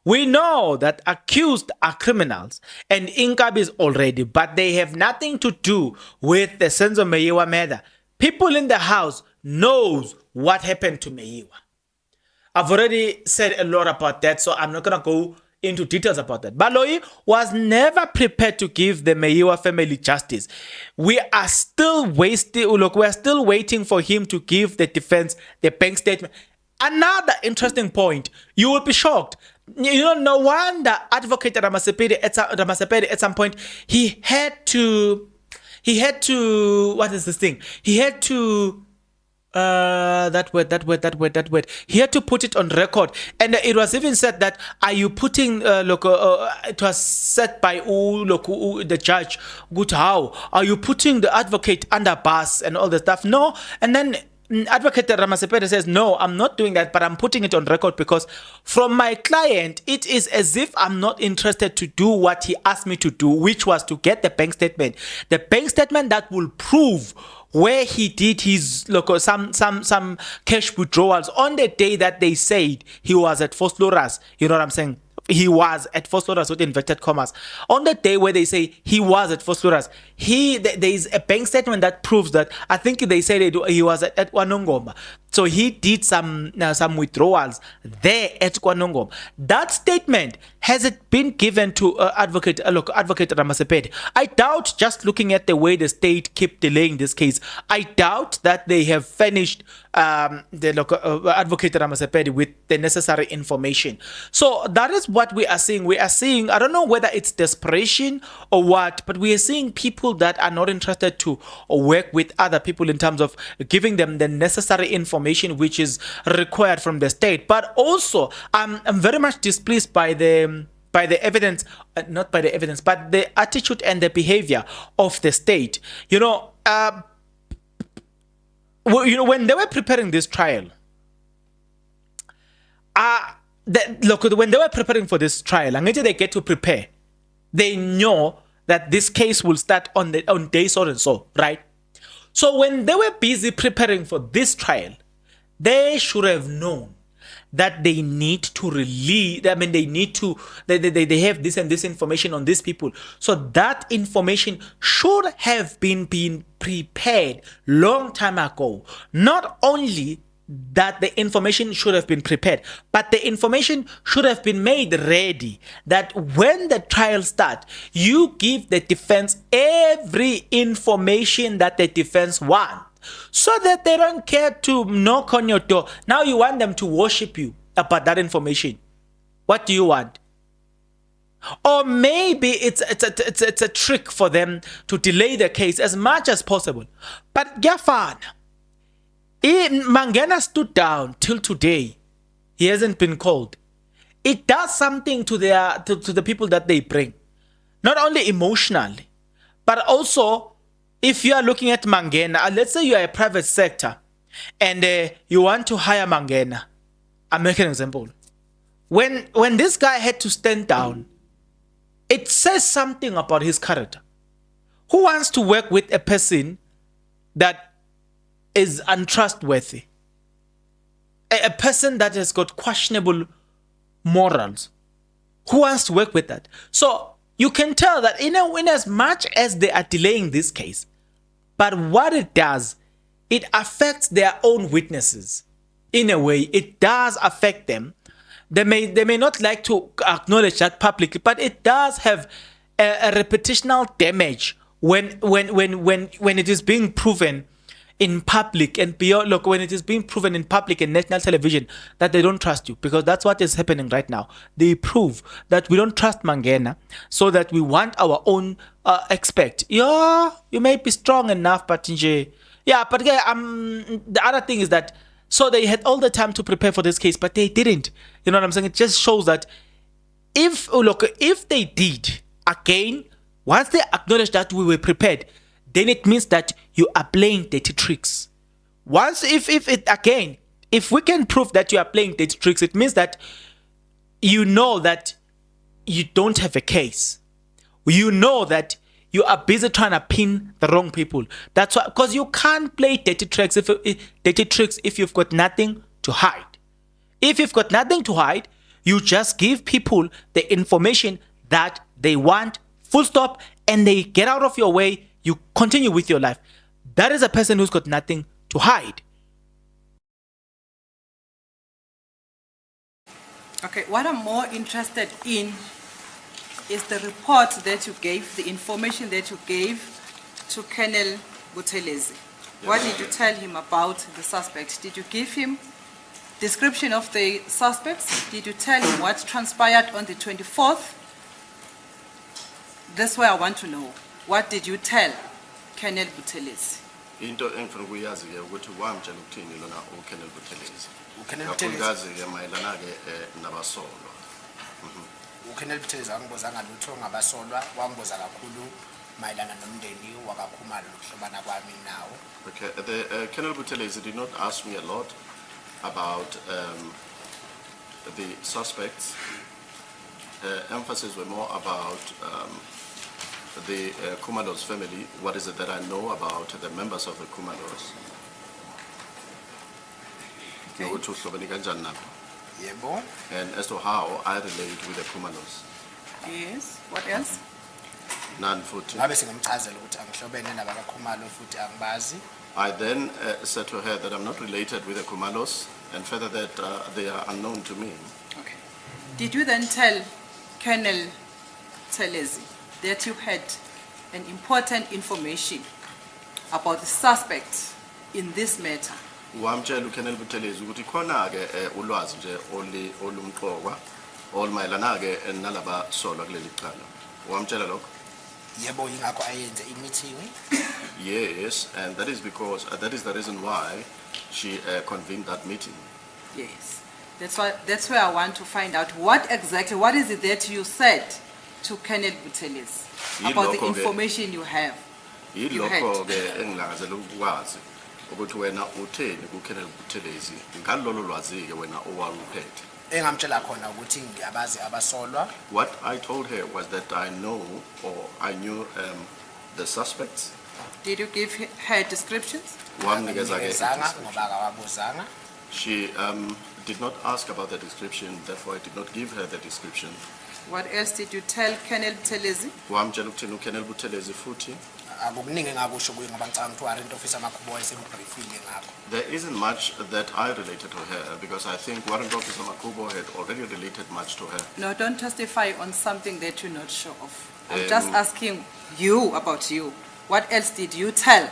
S1: we know that accused are criminals and Inkabi is already, but they have nothing to do with the Senzo Meyiwa murder. People in the house knows what happened to Meyiwa. I've already said a lot about that, so I'm not going to go into details about that. Baloyi was never prepared to give the Meyiwa family justice. We are still waiting for him to give the defense the bank statement. Another interesting point, you will be shocked. No wonder Advocate Ramasepede at some point, he had to, what is this thing? He had to, that word. He had to put it on record. And it was even said that, are you putting, it was said by the judge, good, how? Are you putting the advocate under bars and all the stuff? No. And then Advocate Ramasepede says, no, I'm not doing that, but I'm putting it on record because from my client, it is as if I'm not interested to do what he asked me to do, which was to get the bank statement. The bank statement that will prove where he did his some cash withdrawals on the day that they said he was at Fosloras. You know what I'm saying? He was at Fosloras with inverted commas. On the day where they say he was at Fosloras, there is a bank statement that proves that. I think they said he was at Kwanongoma. So he did some withdrawals there at Kwanongoma. That statement, has it been given to Advocate Ramasepede? I doubt, just looking at the way the state keep delaying this case, I doubt that they have furnished Advocate Ramasepede with the necessary information. So that is what we are seeing. We are seeing, I don't know whether it's desperation or what, but we are seeing people that are not interested to work with other people in terms of giving them the necessary information which is required from the state. But also, I'm very much displeased by the evidence, not by the evidence, but the attitude and the behavior of the state. When they were preparing this trial, look, when they were preparing for this trial, until they get to prepare, they know that this case will start on day so and so, right? So when they were busy preparing for this trial, they should have known that they need to release, I mean, they have this and this information on these people. So that information should have been prepared long time ago. Not only that the information should have been prepared, but the information should have been made ready that when the trial starts, you give the defense every information that the defense wants, so that they don't care to knock on your door. Now you want them to worship you about that information. What do you want? Or maybe it's a trick for them to delay the case as much as possible. But Gafan, Mangena stood down till today. He hasn't been called. It does something to the people that they bring, not only emotionally, but also if you are looking at Mangena. Let's say you are a private sector and you want to hire Mangena. I'll make an example. When this guy had to stand down, it says something about his character. Who wants to work with a person that is untrustworthy? A person that has got questionable morals. Who wants to work with that? So you can tell that in as much as they are delaying this case, but what it does, it affects their own witnesses. In a way, it does affect them. They may not like to acknowledge that publicly, but it does have a reputational damage when it is being proven in public and beyond. Look, when it is being proven in public and national television that they don't trust you, because that's what is happening right now. They prove that we don't trust Mangena, so that we want our own expect. Yeah, you may be strong enough, but the other thing is that, so they had all the time to prepare for this case, but they didn't. You know what I'm saying? It just shows that if they did, again, once they acknowledge that we were prepared, then it means that you are playing dirty tricks. If we can prove that you are playing dirty tricks, it means that you know that you don't have a case. You know that you are busy trying to pin the wrong people. That's why, because you can't play dirty tricks if you've got nothing to hide. If you've got nothing to hide, you just give people the information that they want, full stop, and they get out of your way. You continue with your life. That is a person who's got nothing to hide.
S2: Okay, what I'm more interested in is the report that you gave, the information that you gave to Colonel Buthelezi. What did you tell him about the suspect? Did you give him description of the suspects? Did you tell him what transpired on the 24th? That's where I want to know. What did you tell Colonel Buthelezi?
S3: Into engifuna ukuyazi ke ukuthi wamtshela ukuthini lona uKolonel Buthelezi. Kakhulukazi ke mayelana ke nabasolwa.
S4: uKolonel Buthelezi angibozanga lutho ngabasolwa, wangiboza kakhulu mayelana nomndeni wakaKhumalo nokuhlobana kwami nawo.
S3: Okay, the Colonel Buthelezi did not ask me a lot about the suspects. Emphasis were more about the Khumalos family. What is it that I know about the members of the Khumalos?
S4: Yebo.
S3: And as to how I relate with the Khumalos.
S2: Yes. What else?
S3: None futhi.
S4: Ngabe singumchazela ukuthi angihlobene nabakaKhumalo futhi angibazi.
S3: I then said to her that I'm not related with the Khumalos, and further that they are unknown to me.
S2: Okay. Did you then tell Colonel Buthelezi that you had an important information about the suspect in this matter?
S3: Wamtshela uKolonel Buthelezi ukuthi khona ke ulwazi nje olumqokwa olumayelana ke nalaba solwa kuleli cala. Wamtshela lokho?
S4: Yebo, ingakho ayenze i-meeting.
S3: Yes, and that is because that is the reason why she convened that meeting.
S2: Yes. That's where I want to find out what is it that you said to Colonel Buthelezi about the information you have.
S3: Yilokho ke engilangazela ukwazi ukuthi wena utheni kuKolonel Buthelezi ngalolu lwazi ke wena owaluphethe.
S4: engamtshela khona ukuthi ngiyabazi abasolwa.
S3: What I told her was that I know or I knew the suspects.
S2: Did you give her descriptions?
S3: Wamnikeza ke
S4: Ngizanga
S3: i-description.
S4: ngoba akawabuzanga.
S3: She did not ask about the description, therefore I did not give her the description.
S2: What else did you tell Colonel Buthelezi?
S3: Wamtshela ukuthini uKenel Buthelezi futhi.
S4: Akukuningi engakusho kuye ngoba ngicabanga ukuthi warrant officer Makhubo wayesembriefile ngakho.
S3: There isn't much that I related to her because I think Warrant Officer Makubo had already related much to her.
S2: No, don't testify on something that you're not sure of. I'm just asking you about you. What else did you tell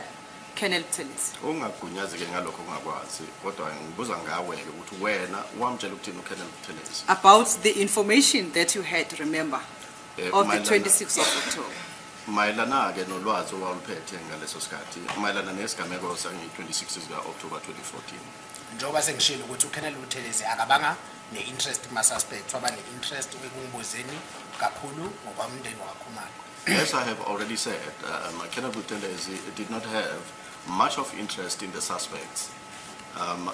S2: Colonel Buthelezi?
S3: Ungagunyazi ke ngalokho ungakwazi kodwa ngibuza ngawe ke ukuthi wena wamtshela ukuthini uKenel Buthelezi.
S2: About the information that you had, remember, of the
S3: mayelana-
S2: 26th of October.
S3: Mayelana ke nolwazi owaluphethe ngaleso sikhathi mayelana nesigameko sange-26 zika-October 2014.
S4: Njengoba sengishilo ukuthi uKenel Buthelezi akabanga ne-interest kuma-suspect, waba ne-interest ekungibuzeni kakhulu ngokwamndeni wakaKhumalo.
S3: As I have already said, Kenel Buthelezi did not have much of interest in the suspects,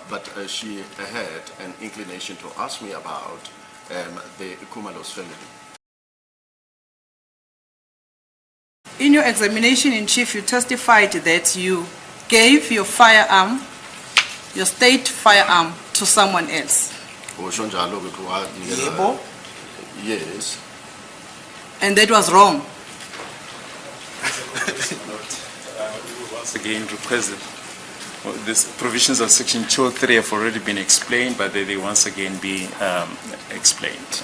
S3: but she had an inclination to ask me about the Khumalo's family.
S2: In your examination in chief, you testified that you gave your firearm, your state firearm, to someone else.
S3: Usho njalo ke wanikeza-
S4: Yebo.
S3: Yes.
S2: And that was wrong.
S5: Once again requested. These provisions of section 203 have already been explained, but they once again be explained.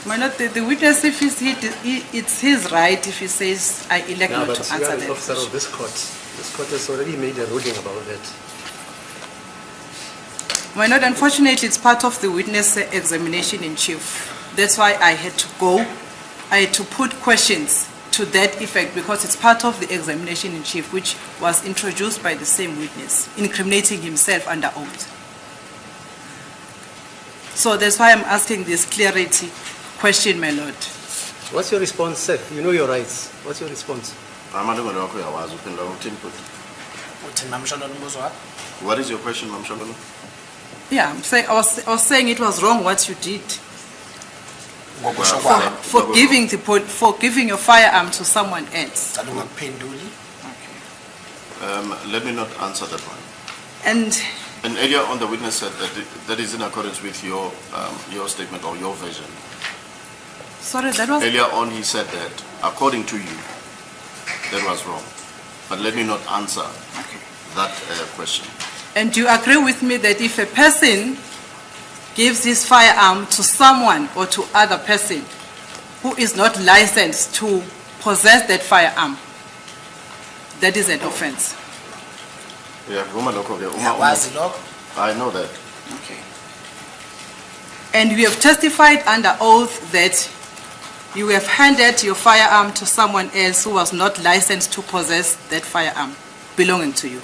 S2: My lord, the witness, if it's his right if he says, I elect
S6: No,
S2: not
S6: but
S2: to
S6: you
S2: answer
S6: are an
S2: that
S6: officer
S2: question.
S6: of this court. This court has already made a ruling about that.
S2: My lord, unfortunately, it's part of the witness examination in chief. That's why I had to go. I had to put questions to that effect because it's part of the examination in chief, which was introduced by the same witness, incriminating himself under oath. So that's why I'm asking this clarity question, my lord.
S6: What's your response, sir? You know your rights. What's your response?
S3: Amalungelo wakho uyawazi uphendula ukuthini futhi.
S4: Uthini Mshololo umbuzo wakho?
S3: What is your question, Mshololo?
S2: Yeah, I'm saying, I was saying it was wrong what you did
S4: Ngokusho
S3: Well,
S4: kwami.
S2: for giving your firearm to someone else.
S4: Ngicela ungakuphenduli.
S3: Let me not answer that one.
S2: And
S3: And earlier on, the witness said that that is in accordance with your statement or your version.
S2: sorry, that was
S3: Earlier on, he said that according to you, that was wrong. But let me not answer that question.
S2: And do you agree with me that if a person gives his firearm to someone or to other person who is not licensed to possess that firearm, that is an offense?
S3: Yeah,
S4: Uyakwazi lokho?
S3: I know that.
S2: Okay. And you have testified under oath that you have handed your firearm to someone else who was not licensed to possess that firearm belonging to you.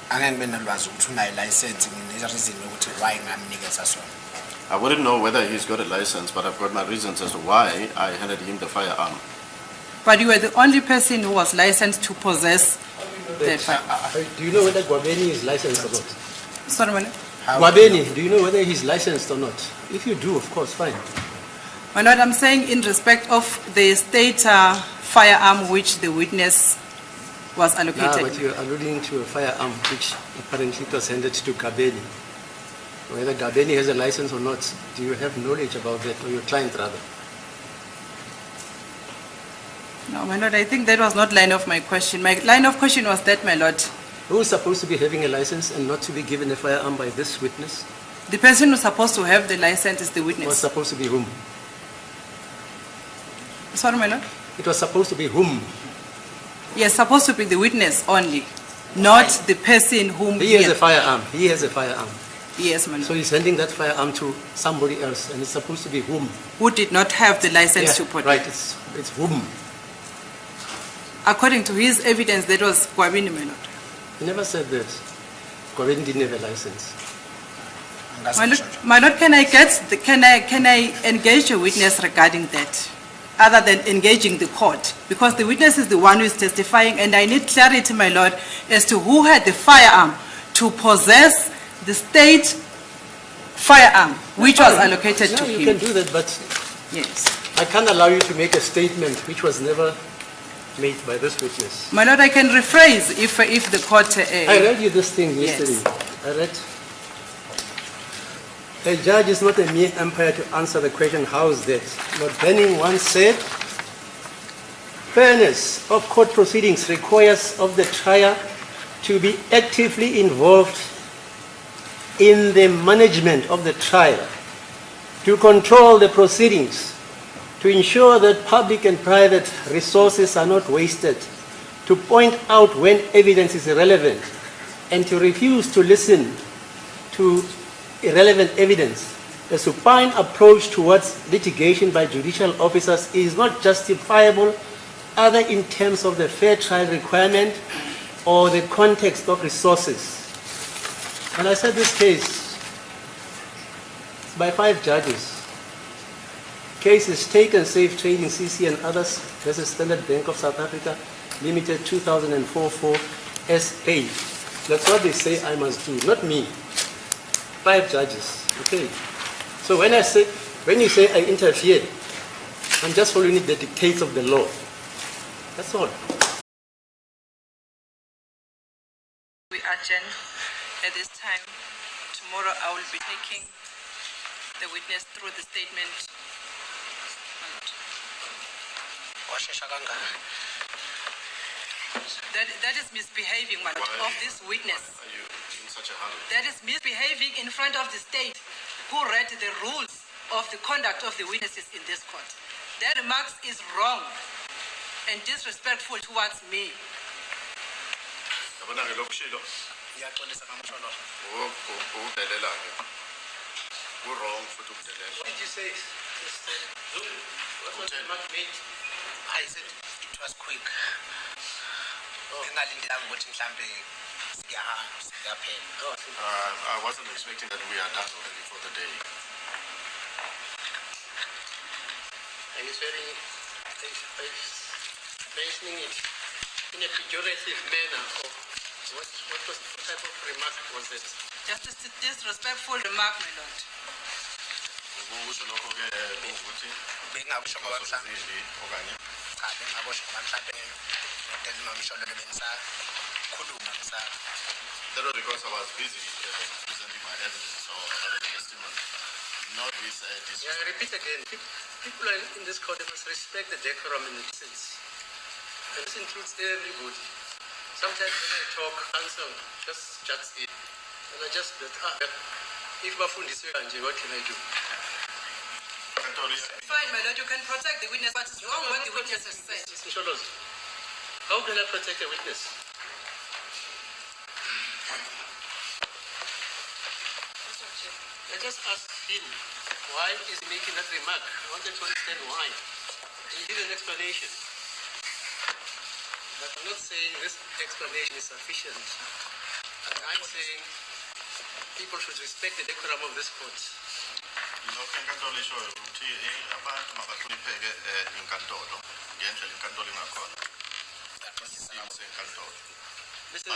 S4: Angeke ngibe nolwazi ukuthi unayo license nginereason yokuthi why ngamnikeza sona.
S3: I wouldn't know whether he's got a license, but I've got my reasons as to why I handed him the firearm.
S2: But you were the only person who was licensed to possess that firearm.
S6: Do you know whether Gwabeni is licensed or not?
S2: Sorry, man.
S6: Gwabeni, do you know whether he's licensed or not? If you do, of course, fine.
S2: My lord, I'm saying in respect of the state firearm which the witness was
S6: Ah,
S2: allocated.
S6: but you're alluding to a firearm which apparently was handed to Gabeni. Whether Gabeni has a license or not, do you have knowledge about that, or your client rather?
S2: No, my lord, I think that was not line of my question. My line of question was that, my lord,
S6: Who is supposed to be having a license and not to be given a firearm by this witness?
S2: the person who's supposed to have the license is the
S6: It was
S2: witness.
S6: supposed to be whom?
S2: Sorry, my lord?
S6: It was supposed to be whom?
S2: Yes, supposed to be the witness only, not the person whom
S6: He has a firearm. He has a firearm.
S2: Yes, my
S6: So
S2: lord.
S6: he's handing that firearm to somebody else, and it's supposed to be whom?
S2: Who did not have the license to
S6: Yeah,
S2: put.
S6: right, it's whom?
S2: According to his evidence, that was Kwabini, my lord.
S6: He never said that. Gwabeni didn't have a license.
S4: Angazi
S2: My lord,
S4: ngisho njalo.
S2: my lord, can I engage a witness regarding that, other than engaging the court? Because the witness is the one who is testifying, and I need clarity, my lord, as to who had the firearm to possess the state firearm, which was allocated to
S6: No, you
S2: him.
S6: can do that, but
S2: Yes.
S6: I can't allow you to make a statement which was never made by this witness.
S2: My lord, I can rephrase if the court...
S6: I read you this thing
S2: Yes.
S6: yesterday. I read. A judge is not a mere umpire to answer the question, how is that? Lord Benning once said, fairness of court proceedings requires of the trier to be actively involved in the management of the trial, to control the proceedings, to ensure that public and private resources are not wasted, to point out when evidence is irrelevant, and to refuse to listen to irrelevant evidence. A supine approach towards litigation by judicial officers is not justifiable either in terms of the fair trial requirement or the context of resources. And I said this case is by 5 judges. Case is Taken Safe Trading CC and others versus Standard Bank of South Africa Limited 2004-4 SA. That's what they say I must do, not me. 5 judges, okay. So when you say I interfered, I'm just following the dictates of the law. That's all.
S2: We adjourn at this time. Tomorrow I will be taking the witness through the statement. That is misbehaving, my lord, of this witness.
S3: Are you in such a hurry?
S2: That is misbehaving in front of the state who read the rules of the conduct of the witnesses in this court. That remarks is wrong and disrespectful towards me.
S3: Yabona ke lokushilo.
S4: Ngiyaxolisa kaMshololo.
S3: Udelela ke. Wrong futhi ukudelela.
S6: What did you say, Mr. Zungu? What was the remark made?
S4: I said it was quick. Ngingalindelanga ukuthi mhlambe siyaphela.
S3: I wasn't expecting that we are done already for the day.
S6: And he's mentioning it in a pejorative manner. What type of remark was it?
S2: Just a disrespectful remark, my lord.
S3: Ukusho lokho ke ukuthi
S4: Bengingakusho ngoba mhlambe
S3: okanye
S4: cha bengingakusho ngoba mhlambe ngidela uMshololo bengisakhuluma ngisakho.
S3: that was because I was busy presenting my evidence or other testimony, not with this.
S6: Yeah, I repeat again. People are in this court, they must respect the decorum and the decency. And this includes everybody. Sometimes when I talk, answer just juts in. And I just bet, if bafundiswe kanje, what can I do?
S2: Fine, my lord, you can protect the witness, but it's wrong what the witness has said.
S6: Mshololo, how can I protect a witness? I just asked him, why is he making that remark? I wanted to understand why. And he did an explanation. But I'm not saying this explanation is sufficient. And I'm saying people should respect the decorum of this court.
S3: Lokho inkantolo ishoyo ukuthi abantu mabahlonipheke inkantolo ngendlela inkantolo ingakhona. Isimo senkantolo.
S6: Listen,